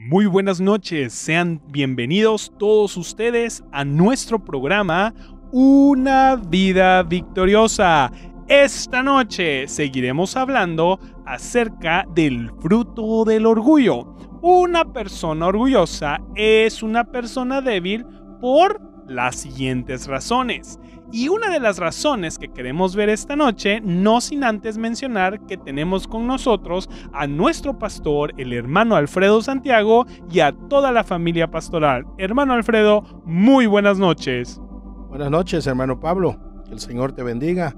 Muy buenas noches, sean bienvenidos todos ustedes a nuestro programa Una Vida Victoriosa. Esta noche seguiremos hablando acerca del fruto del orgullo. Una persona orgullosa es una persona débil por las siguientes razones. Y una de las razones que queremos ver esta noche, no sin antes mencionar que tenemos con nosotros a nuestro pastor, el hermano Alfredo Santiago, y a toda la familia pastoral. Hermano Alfredo, muy buenas noches. Buenas noches, hermano Pablo. Que el Señor te bendiga.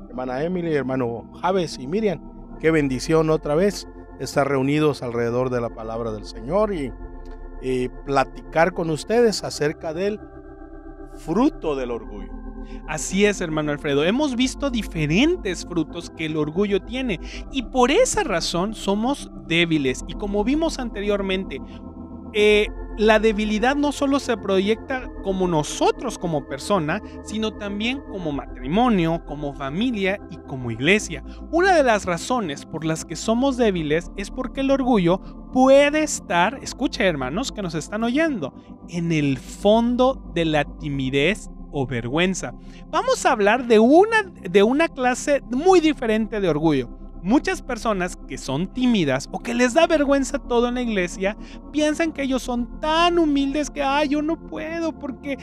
Hermana Emily, hermano Javes y Miriam. Qué bendición otra vez estar reunidos alrededor de la palabra del Señor y platicar con ustedes acerca del fruto del orgullo. Así es, hermano Alfredo. Hemos visto diferentes frutos que el orgullo tiene y por esa razón somos débiles. Y como vimos anteriormente, la debilidad no solo se proyecta como nosotros como persona, sino también como matrimonio, como familia y como iglesia. Una de las razones por las que somos débiles es porque el orgullo puede estar, escucha hermanos que nos están oyendo, en el fondo de la timidez o vergüenza. Vamos a hablar de una clase muy diferente de orgullo. Muchas personas que son tímidas o que les da vergüenza todo en la iglesia piensan que ellos son tan humildes que yo no puedo porque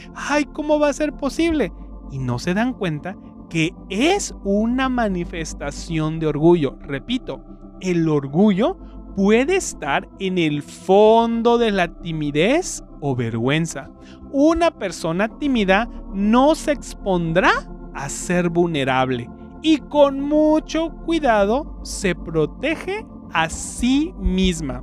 ¿cómo va a ser posible? Y no se dan cuenta que es una manifestación de orgullo. Repito, el orgullo puede estar en el fondo de la timidez o vergüenza. Una persona tímida no se expondrá a ser vulnerable y con mucho cuidado se protege a sí misma.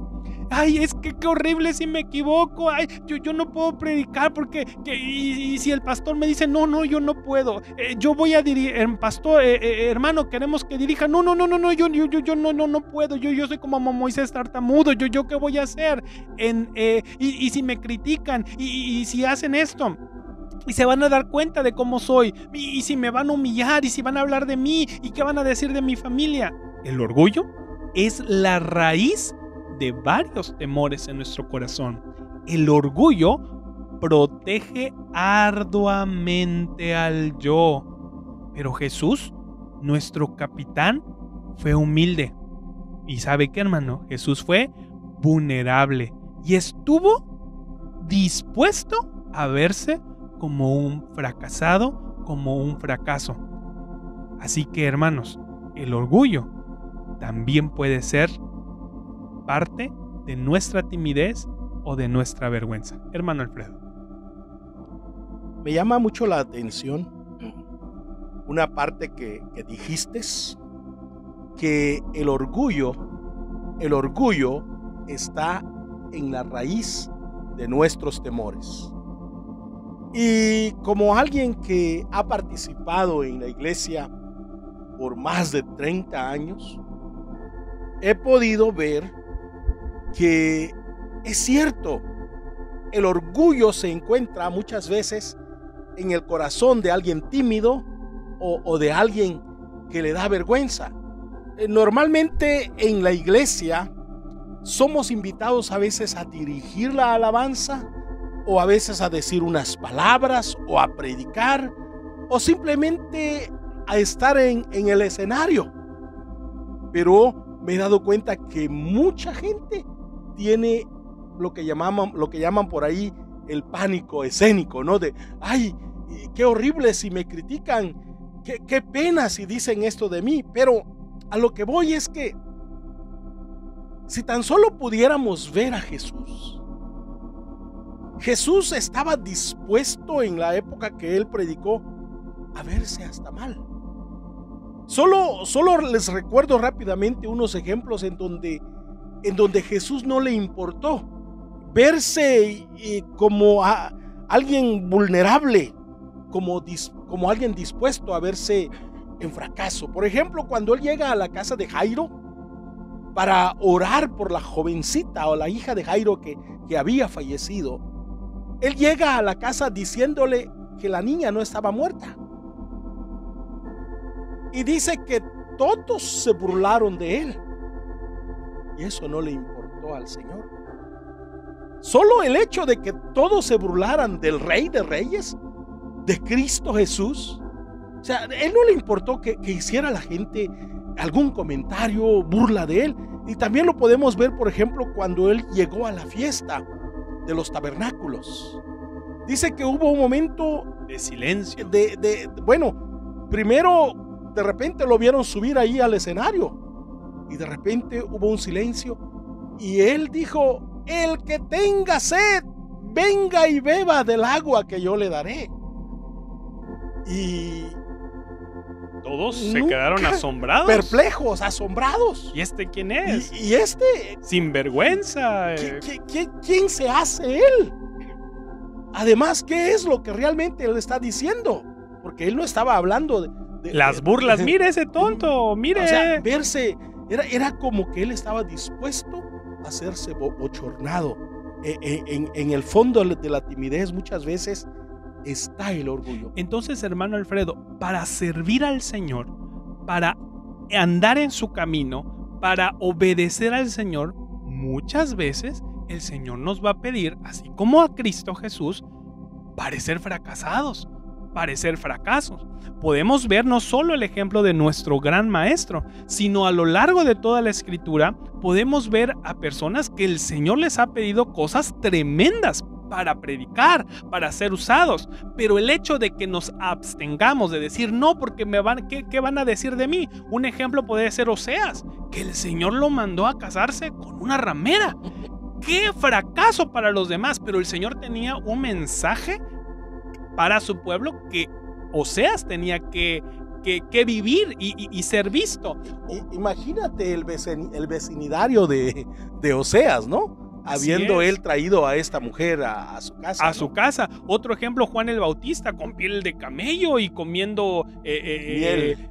Es que qué horrible si me equivoco. Yo no puedo predicar porque y si el pastor me dice no, yo no puedo. Yo voy a dirigir, pastor, hermano, queremos que dirija. No, yo no puedo. Yo soy como Moisés tartamudo. Yo qué voy a hacer. Y si me critican y si hacen esto. Y se van a dar cuenta de cómo soy. Y si me van a humillar. Y si van a hablar de mí. Y qué van a decir de mi familia. El orgullo es la raíz de varios temores en nuestro corazón. El orgullo protege arduamente al yo. Pero Jesús, nuestro capitán, fue humilde. ¿Y sabe qué, hermano? Jesús fue vulnerable y estuvo dispuesto a verse como un fracasado, como un fracaso. Así que, hermanos, el orgullo también puede ser parte de nuestra timidez o de nuestra vergüenza. Hermano Alfredo. Me llama mucho la atención una parte que dijiste, que el orgullo está en la raíz de nuestros temores. Y como alguien que ha participado en la iglesia por más de 30 años, he podido ver que es cierto, el orgullo se encuentra muchas veces en el corazón de alguien tímido o de alguien que le da vergüenza. Normalmente en la iglesia somos invitados a veces a dirigir la alabanza o a veces a decir unas palabras o a predicar o simplemente a estar en el escenario. Pero me he dado cuenta que mucha gente tiene lo que llaman por ahí el pánico escénico, ¿no? De, qué horrible si me critican, qué pena si dicen esto de mí. Pero a lo que voy es que si tan solo pudiéramos ver a Jesús. Jesús estaba dispuesto en la época que él predicó a verse hasta mal. Solo les recuerdo rápidamente unos ejemplos en donde Jesús no le importó verse como alguien vulnerable, como alguien dispuesto a verse en fracaso. Por ejemplo, cuando él llega a la casa de Jairo para orar por la jovencita o la hija de Jairo que había fallecido, él llega a la casa diciéndole que la niña no estaba muerta. Y dice que todos se burlaron de él. Y eso no le importó al Señor. Solo el hecho de que todos se burlaran del Rey de Reyes, de Cristo Jesús. O sea, a él no le importó que hiciera la gente algún comentario, burla de él. Y también lo podemos ver, por ejemplo, cuando él llegó a la fiesta de los tabernáculos. Dice que hubo un momento de silencio. Bueno, primero de repente lo vieron subir ahí al escenario y de repente hubo un silencio y él dijo: el que tenga sed, venga y beba del agua que yo le daré. Y todos se quedaron asombrados. Perplejos, asombrados. ¿Y este quién es? Y este... sinvergüenza. ¿Quién se hace él? Además, ¿qué es lo que realmente él está diciendo? Porque él no estaba hablando de las burlas. Mire ese tonto, mire. O sea, verse, era como que él estaba dispuesto a hacerse bochornado. En el fondo de la timidez muchas veces está el orgullo. Entonces, hermano Alfredo, para servir al Señor, para andar en su camino, para obedecer al Señor, muchas veces el Señor nos va a pedir, así como a Cristo Jesús, parecer fracasados, parecer fracasos. Podemos ver no solo el ejemplo de nuestro gran maestro, sino a lo largo de toda la Escritura podemos ver a personas que el Señor les ha pedido cosas tremendas para predicar, para ser usados, pero el hecho de que nos abstengamos de decir no porque ¿qué van a decir de mí? Un ejemplo puede ser Oseas, que el Señor lo mandó a casarse con una ramera. ¡Qué fracaso para los demás! Pero el Señor tenía un mensaje para su pueblo que Oseas tenía que vivir y ser visto. Imagínate el vecindario de Oseas, ¿no? Habiendo él traído a esta mujer a su casa. A su casa. Otro ejemplo, Juan el Bautista, con piel de camello y comiendo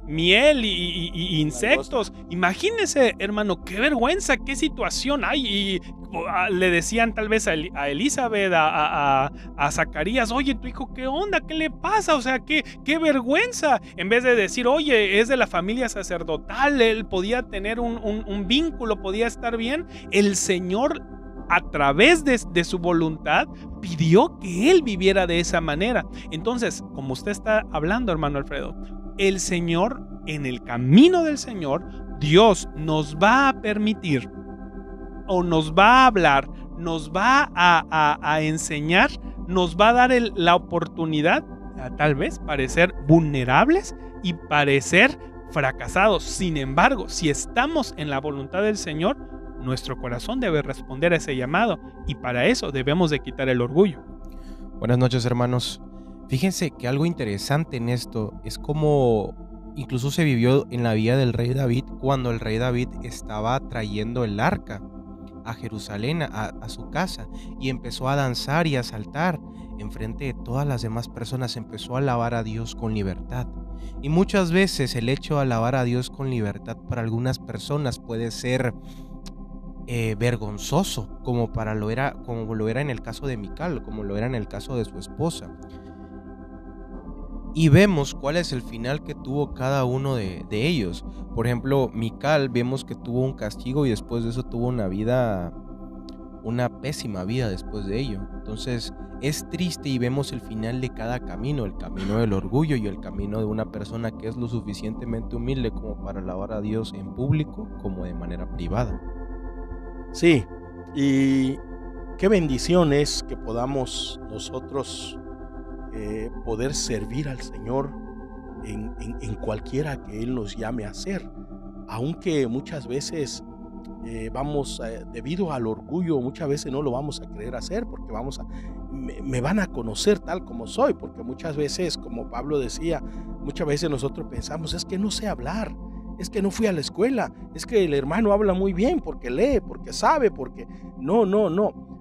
miel y insectos. Imagínese, hermano, qué vergüenza, qué situación hay. Y le decían tal vez a Elizabeth, a Zacarías: oye, tu hijo, ¿qué onda? ¿Qué le pasa? O sea, qué vergüenza. En vez de decir: oye, es de la familia sacerdotal, él podía tener un vínculo, podía estar bien. El Señor, a través de su voluntad, pidió que él viviera de esa manera. Entonces, como usted está hablando, hermano Alfredo, el Señor, en el camino del Señor, Dios nos va a permitir, o nos va a hablar, nos va a enseñar, nos va a dar la oportunidad a tal vez parecer vulnerables y parecer fracasados. Sin embargo, si estamos en la voluntad del Señor, nuestro corazón debe responder a ese llamado, y para eso debemos de quitar el orgullo. Buenas noches, hermanos. Fíjense que algo interesante en esto es como incluso se vivió en la vida del rey David, cuando el rey David estaba trayendo el arca a Jerusalén, a su casa, y empezó a danzar y a saltar enfrente de todas las demás personas. Empezó a alabar a Dios con libertad. Y muchas veces el hecho de alabar a Dios con libertad para algunas personas puede ser vergonzoso, como lo era en el caso de Mical, como lo era en el caso de su esposa. Y vemos cuál es el final que tuvo cada uno de ellos. Por ejemplo, Mical, vemos que tuvo un castigo y después de eso tuvo una pésima vida después de ello. Entonces es triste, y vemos el final de cada camino: el camino del orgullo y el camino de una persona que es lo suficientemente humilde como para alabar a Dios en público como de manera privada. Sí, y qué bendición es que podamos nosotros poder servir al Señor en cualquiera que Él nos llame a hacer, aunque muchas veces debido al orgullo, muchas veces no lo vamos a querer hacer, porque me van a conocer tal como soy, porque muchas veces, como Pablo decía, muchas veces nosotros pensamos: es que no sé hablar, es que no fui a la escuela, es que el hermano habla muy bien porque lee, porque sabe, porque... No.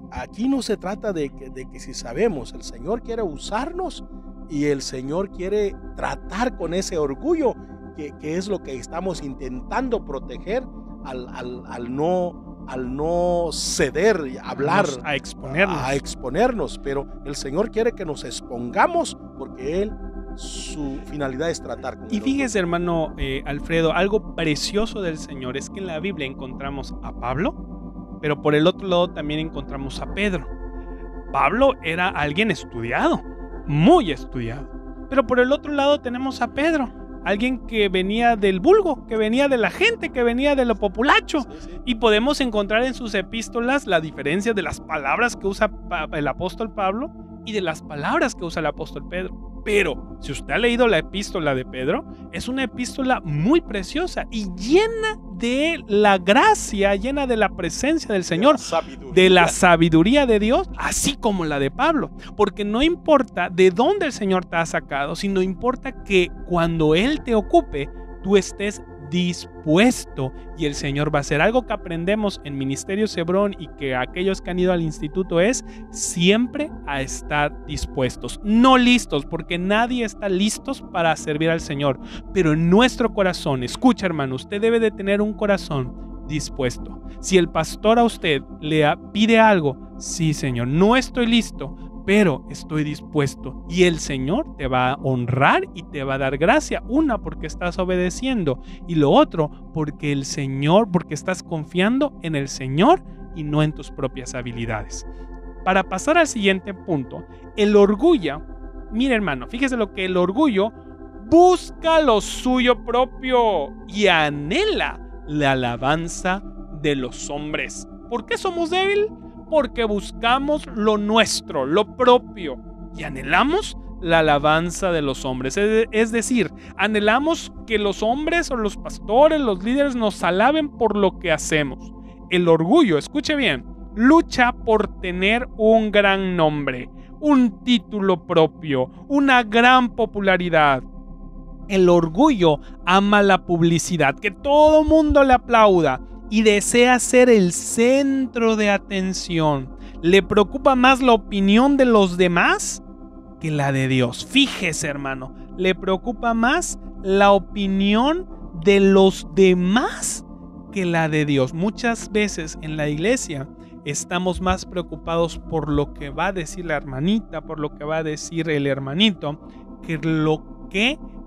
Aquí no se trata de que si sabemos. El Señor quiere usarnos, y el Señor quiere tratar con ese orgullo, que es lo que estamos intentando proteger al no ceder, hablar, a exponernos. Pero el Señor quiere que nos expongamos, porque Él, su finalidad es tratar con Y fíjese, hermano Alfredo, algo precioso del Señor es que en la Biblia encontramos a Pablo, Pero por el otro lado también encontramos a Pedro. Pablo era alguien estudiado, muy estudiado. Pero por el otro lado tenemos a Pedro, alguien que venía del vulgo, que venía de la gente, que venía de lo populacho. Y podemos encontrar en sus epístolas la diferencia de las palabras que usa el apóstol Pablo y de las palabras que usa el apóstol Pedro. Pero si usted ha leído la epístola de Pedro, es una epístola muy preciosa y llena de la gracia, llena de la presencia del Señor, de la sabiduría de Dios, así como la de Pablo. Porque no importa de dónde el Señor te ha sacado, sino importa que cuando Él te ocupe, tú estés dispuesto, y el Señor va a hacer. Algo que aprendemos en Ministerio Hebrón y que aquellos que han ido al instituto es siempre a estar dispuestos, no listos, porque nadie está listos para servir al Señor, pero en nuestro corazón, escucha hermano, usted debe de tener un corazón dispuesto. Si el pastor a usted le pide algo, sí Señor, no estoy listo, pero estoy dispuesto, y el Señor te va a honrar y te va a dar gracia. Una, porque estás obedeciendo, y lo otro, porque el Señor, porque estás confiando en el Señor y no en tus propias habilidades. Para pasar al siguiente punto, el orgullo, mire hermano, fíjese lo que el orgullo busca lo suyo propio y anhela la alabanza de los hombres. ¿Por qué somos débiles? Porque buscamos lo nuestro, lo propio, y anhelamos la alabanza de los hombres. Es decir, anhelamos que los hombres o los pastores, los líderes nos alaben por lo que hacemos. El orgullo, escuche bien, lucha por tener un gran nombre, un título propio, una gran popularidad. El orgullo ama la publicidad, que todo mundo le aplauda, y desea ser el centro de atención. Le preocupa más la opinión de los demás que la de Dios. Fíjese, hermano, le preocupa más la opinión de los demás que la de Dios. Muchas veces en la iglesia estamos más preocupados por lo que va a decir la hermanita, por lo que va a decir el hermanito, que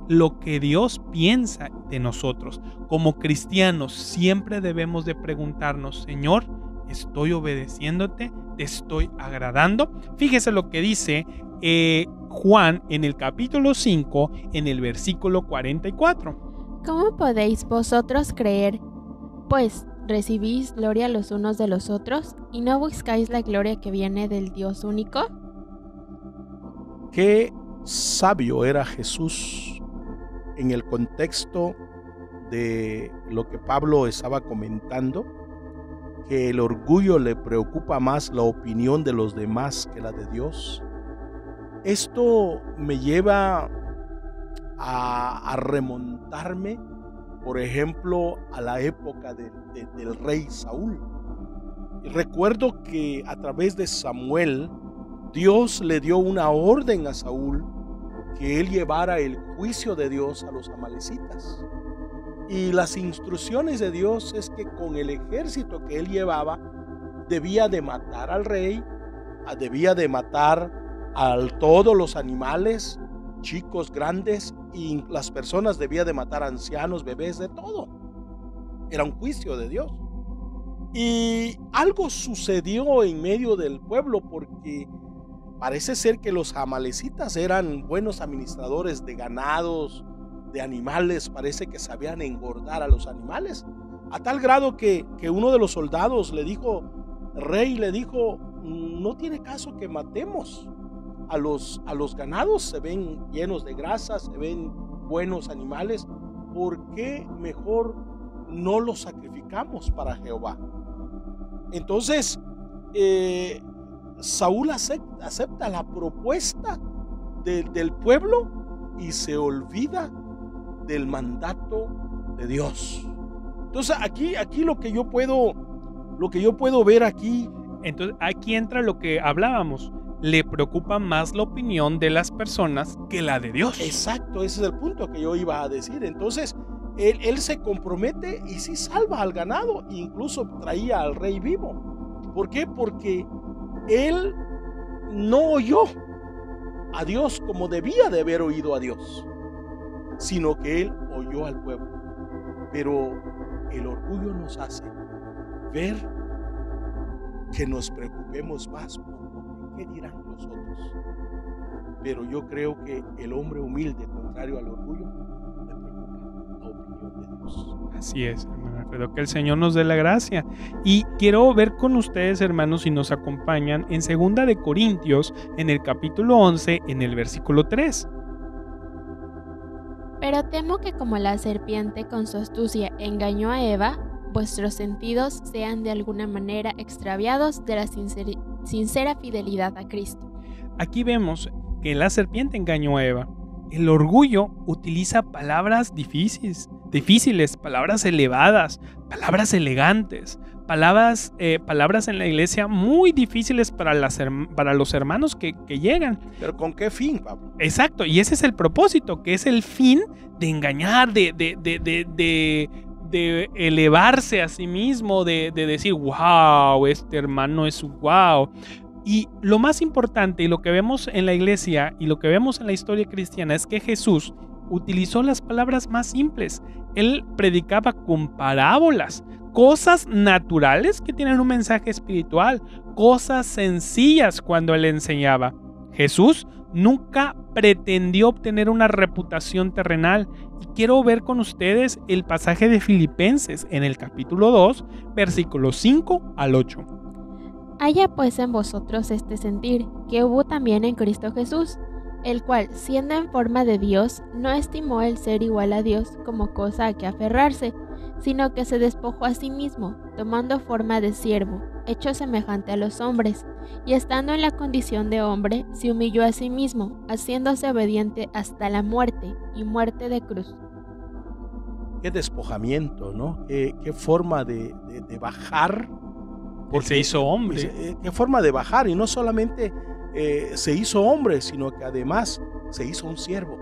lo que Dios piensa de nosotros. Como cristianos siempre debemos de preguntarnos, Señor, ¿estoy obedeciéndote? ¿Te estoy agradando? Fíjese lo que dice Juan en el capítulo 5, en el versículo 44. ¿Cómo podéis vosotros creer, pues recibís gloria los unos de los otros y no buscáis la gloria que viene del Dios único? Qué sabio era Jesús en el contexto de lo que Pablo estaba comentando, que el orgullo le preocupa más la opinión de los demás que la de Dios. Esto me lleva a remontarme, por ejemplo, a la época del rey Saúl. Y recuerdo que a través de Samuel, Dios le dio una orden a Saúl, que él llevara el juicio de Dios a los amalecitas. Y las instrucciones de Dios es que con el ejército que él llevaba, debía de matar al rey, debía de matar a todos los animales, chicos, grandes, y las personas debía de matar ancianos, bebés, de todo. Era un juicio de Dios. Y algo sucedió en medio del pueblo, porque parece ser que los amalecitas eran buenos administradores de ganados, de animales. Parece que sabían engordar a los animales, a tal grado que uno de los soldados le dijo, rey, le dijo, no tiene caso que matemos a los ganados, se ven llenos de grasa, se ven buenos animales, ¿por qué mejor no los sacrificamos para Jehová? Entonces Saúl acepta la propuesta del pueblo y se olvida del mandato de Dios. Entonces aquí lo que yo puedo ver aquí. Entonces aquí entra lo que hablábamos. Le preocupa más la opinión de las personas que la de Dios. Exacto, ese es el punto que yo iba a decir. Entonces él se compromete y sí salva al ganado, incluso traía al rey vivo. ¿Por qué? Porque él no oyó a Dios como debía de haber oído a Dios, sino que él oyó al pueblo. Pero el orgullo nos hace ver que nos preocupemos más por qué dirán los otros. Pero yo creo que el hombre humilde, contrario al orgullo, le preocupa la opinión de Dios. Así es, hermano Alfredo, que el Señor nos dé la gracia. Y quiero ver con ustedes, hermanos, si nos acompañan en 2 de Corintios, en el capítulo 11, en el versículo 3. Pero temo que como la serpiente con su astucia engañó a Eva, vuestros sentidos sean de alguna manera extraviados de la sincera fidelidad a Cristo. Aquí vemos que la serpiente engañó a Eva. El orgullo utiliza palabras difíciles, palabras elevadas, palabras elegantes, palabras en la iglesia muy difíciles para los hermanos que llegan. ¿Pero con qué fin, Pablo? Exacto, y ese es el propósito, que es el fin de engañar, de elevarse a sí mismo, de decir, wow, este hermano es wow. Y lo más importante, y lo que vemos en la iglesia y lo que vemos en la historia cristiana, es que Jesús utilizó las palabras más simples. Él predicaba con parábolas, cosas naturales que tienen un mensaje espiritual, cosas sencillas cuando él enseñaba. Jesús nunca pretendió obtener una reputación terrenal. Y quiero ver con ustedes el pasaje de Filipenses en el capítulo 2, versículos 5 al 8. Haya pues en vosotros este sentir, que hubo también en Cristo Jesús, el cual, siendo en forma de Dios, no estimó el ser igual a Dios como cosa a que aferrarse, sino que se despojó a sí mismo, tomando forma de siervo, hecho semejante a los hombres, y estando en la condición de hombre, se humilló a sí mismo, haciéndose obediente hasta la muerte, y muerte de cruz. Qué despojamiento, ¿no? Qué forma de bajar. Porque se hizo hombre. Qué forma de bajar, y no solamente se hizo hombre, sino que además se hizo un siervo.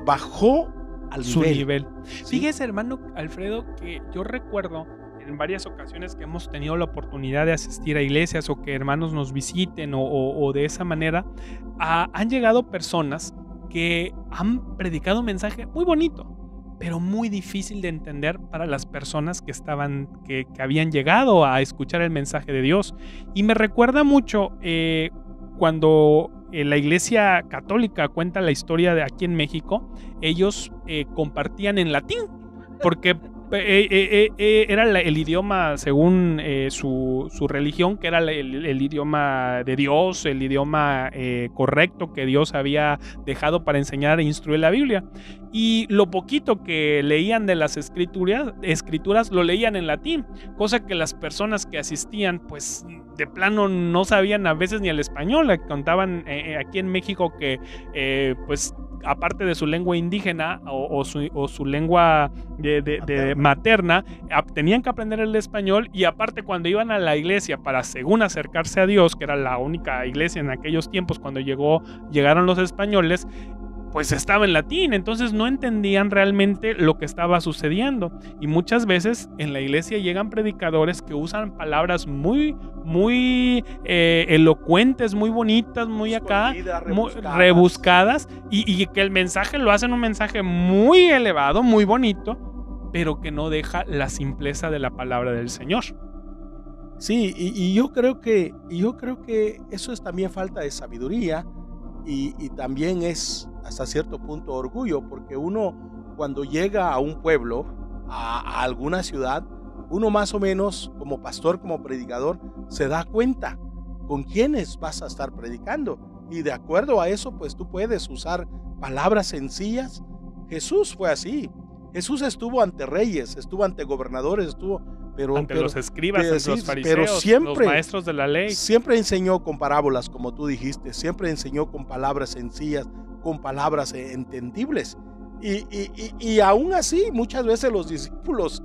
Bajó al su nivel. ¿Sí? Fíjese, hermano Alfredo, que yo recuerdo en varias ocasiones que hemos tenido la oportunidad de asistir a iglesias o que hermanos nos visiten o de esa manera, han llegado personas que han predicado un mensaje muy bonito, pero muy difícil de entender para las personas que habían llegado a escuchar el mensaje de Dios. Y me recuerda mucho cuando la Iglesia Católica cuenta la historia de aquí en México. Ellos compartían en latín, porque era el idioma, según su religión, que era el idioma de Dios, el idioma correcto que Dios había dejado para enseñar e instruir la Biblia. Y lo poquito que leían de las escrituras lo leían en latín, cosa que las personas que asistían, pues de plano no sabían a veces ni el español. Contaban aquí en México que pues aparte de su lengua indígena o su lengua materna, tenían que aprender el español, y aparte cuando iban a la iglesia para según acercarse a Dios, que era la única iglesia en aquellos tiempos cuando llegaron los españoles, pues estaba en latín, entonces no entendían realmente lo que estaba sucediendo. Y muchas veces en la iglesia llegan predicadores que usan palabras muy elocuentes, muy bonitas, muy acá, muy rebuscadas, y que el mensaje lo hacen un mensaje muy elevado, muy bonito, pero que no deja la simpleza de la palabra del Señor. Sí, y yo creo que eso es también falta de sabiduría, y también es hasta cierto punto orgullo, porque uno cuando llega a un pueblo, a alguna ciudad, uno más o menos como pastor, como predicador, se da cuenta con quiénes vas a estar predicando, y de acuerdo a eso pues tú puedes usar palabras sencillas. Jesús fue así. Jesús estuvo ante reyes, estuvo ante gobernadores, ante los escribas, ante los fariseos, pero siempre, los maestros de la ley. Siempre enseñó con parábolas, como tú dijiste, siempre enseñó con palabras sencillas, con palabras entendibles. Y aún así, muchas veces los discípulos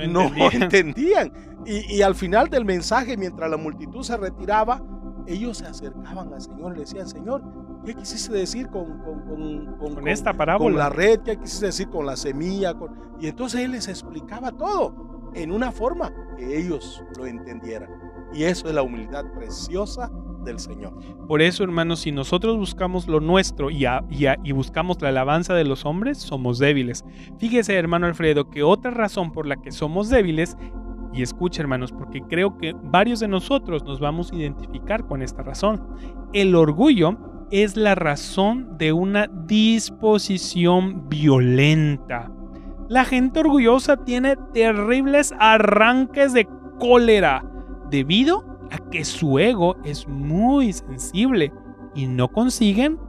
no entendían. Y al final del mensaje, mientras la multitud se retiraba, ellos se acercaban al Señor y le decían: Señor, ¿qué quisiste decir con esta parábola? Con la red, ¿qué quisiste decir con la semilla? Y entonces Él les explicaba todo en una forma que ellos lo entendieran. Y eso es la humildad preciosa del Señor. Por eso, hermanos, si nosotros buscamos lo nuestro y buscamos la alabanza de los hombres, somos débiles. Fíjese, hermano Alfredo, que otra razón por la que somos débiles Y escucha, hermanos, porque creo que varios de nosotros nos vamos a identificar con esta razón. El orgullo es la razón de una disposición violenta. La gente orgullosa tiene terribles arranques de cólera debido a que su ego es muy sensible y no consiguen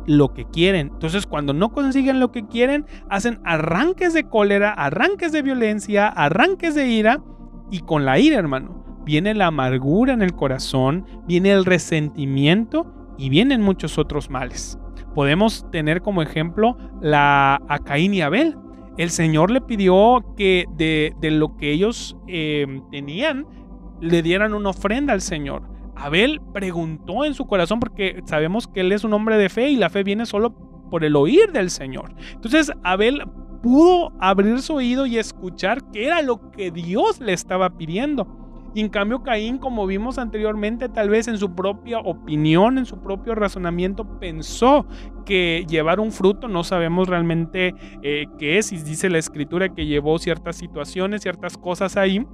lo que quieren. Entonces, cuando no consiguen lo que quieren, hacen arranques de cólera, arranques de violencia, arranques de ira, y con la ira, hermano, viene la amargura en el corazón, viene el resentimiento y vienen muchos otros males. Podemos tener como ejemplo a Caín y Abel. El Señor le pidió que de lo que ellos tenían, le dieran una ofrenda al Señor. Abel preguntó en su corazón, porque sabemos que él es un hombre de fe y la fe viene solo por el oír del Señor. Entonces Abel pudo abrir su oído y escuchar qué era lo que Dios le estaba pidiendo. Y en cambio Caín, como vimos anteriormente, tal vez en su propia opinión, en su propio razonamiento, pensó que llevar un fruto, no sabemos realmente qué es, y dice la Escritura que llevó ciertas situaciones, ciertas cosas ahí,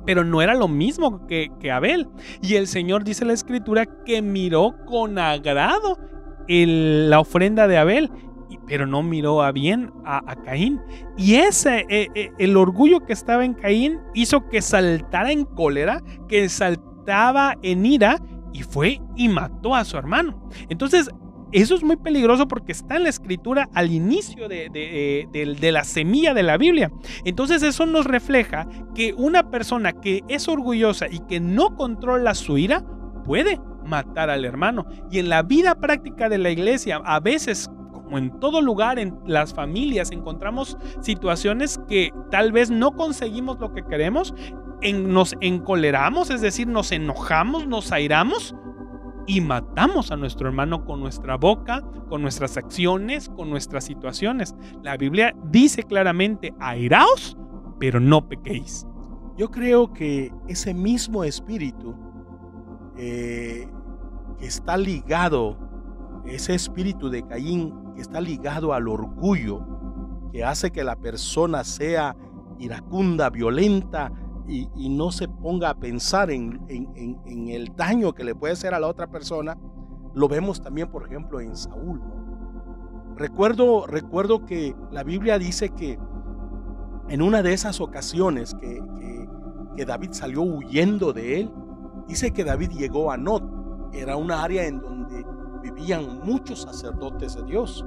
pero no era lo mismo que Abel. Y el Señor, dice la Escritura, que miró con agrado la ofrenda de Abel, pero no miró a bien a Caín. Y el orgullo que estaba en Caín hizo que saltara en cólera, que saltaba en ira, y fue y mató a su hermano. Entonces, eso es muy peligroso porque está en la Escritura al inicio de la semilla de la Biblia. Entonces eso nos refleja que una persona que es orgullosa y que no controla su ira puede matar al hermano. Y en la vida práctica de la iglesia, a veces, como en todo lugar, en las familias, encontramos situaciones que tal vez no conseguimos lo que queremos, nos encoleramos, es decir, nos enojamos, nos airamos y matamos a nuestro hermano con nuestra boca, con nuestras acciones, con nuestras situaciones. La Biblia dice claramente: airaos, pero no pequéis. Yo creo que ese mismo espíritu que está ligado, ese espíritu de Caín que está ligado al orgullo, que hace que la persona sea iracunda, violenta, y no se ponga a pensar en el daño que le puede hacer a la otra persona, lo vemos también, por ejemplo, en Saúl, ¿no? Recuerdo que la Biblia dice que en una de esas ocasiones que David salió huyendo de él, dice que David llegó a Not. Era una área en donde vivían muchos sacerdotes de Dios,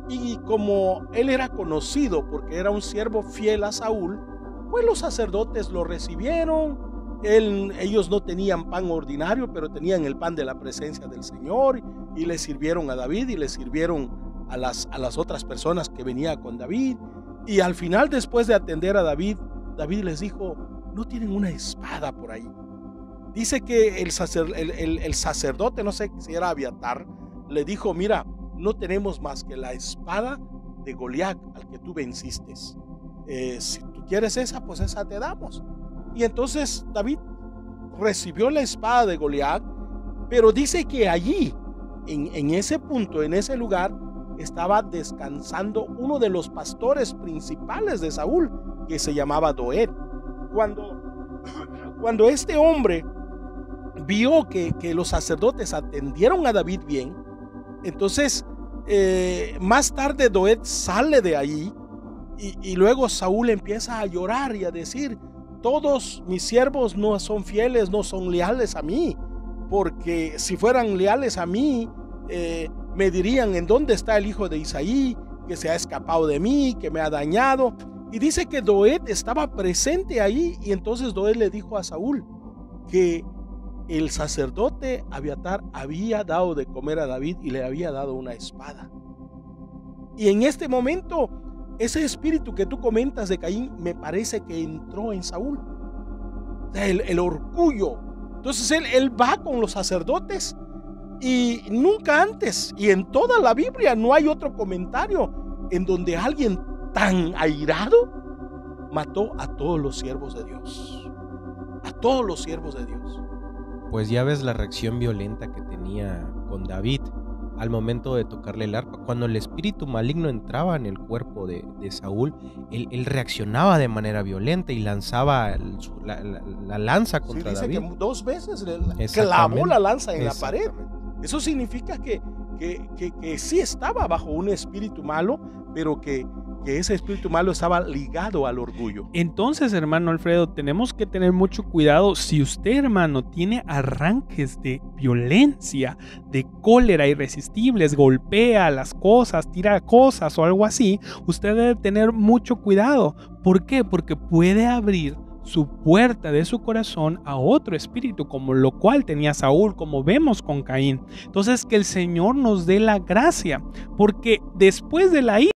y como él era conocido porque era un siervo fiel a Saúl, pues los sacerdotes lo recibieron. Ellos no tenían pan ordinario, pero tenían el pan de la presencia del Señor, y le sirvieron a David y le sirvieron a las otras personas que venían con David. Y al final, después de atender a David, David les dijo: ¿no tienen una espada por ahí? Dice que el sacerdote, no sé si era Abiatar, le dijo: mira, no tenemos más que la espada de Goliat al que tú venciste. Si tú quieres esa, pues esa te damos. Y entonces David recibió la espada de Goliat, pero dice que allí, en ese punto, en ese lugar, estaba descansando uno de los pastores principales de Saúl, que se llamaba Doeg. Cuando este hombre vio que los sacerdotes atendieron a David bien, entonces más tarde Doeg sale de ahí, y luego Saúl empieza a llorar y a decir: todos mis siervos no son fieles, no son leales a mí, porque si fueran leales a mí, me dirían: ¿en dónde está el hijo de Isaí, que se ha escapado de mí, que me ha dañado? Y dice que Doeg estaba presente ahí, y entonces Doeg le dijo a Saúl que el sacerdote Abiatar había dado de comer a David y le había dado una espada. Y en este momento, ese espíritu que tú comentas de Caín, me parece que entró en Saúl, el orgullo. Entonces él va con los sacerdotes, y nunca antes, y en toda la Biblia, no hay otro comentario en donde alguien tan airado mató a todos los siervos de Dios. A todos los siervos de Dios. Pues ya ves la reacción violenta que tenía con David. al momento de tocarle el arpa. Cuando el espíritu maligno entraba en el cuerpo de Saúl, él reaccionaba de manera violenta y lanzaba la lanza contra dice David. que 2 veces clavó la lanza en la pared. Eso significa que sí estaba bajo un espíritu malo, pero que ese espíritu malo estaba ligado al orgullo. Entonces, hermano Alfredo, tenemos que tener mucho cuidado. Si usted, hermano, tiene arranques de violencia, de cólera irresistibles, golpea las cosas, tira cosas o algo así, usted debe tener mucho cuidado. ¿Por qué? Porque puede abrir su puerta de su corazón a otro espíritu, como lo cual tenía Saúl, como vemos con Caín. Entonces, que el Señor nos dé la gracia, porque después de la ira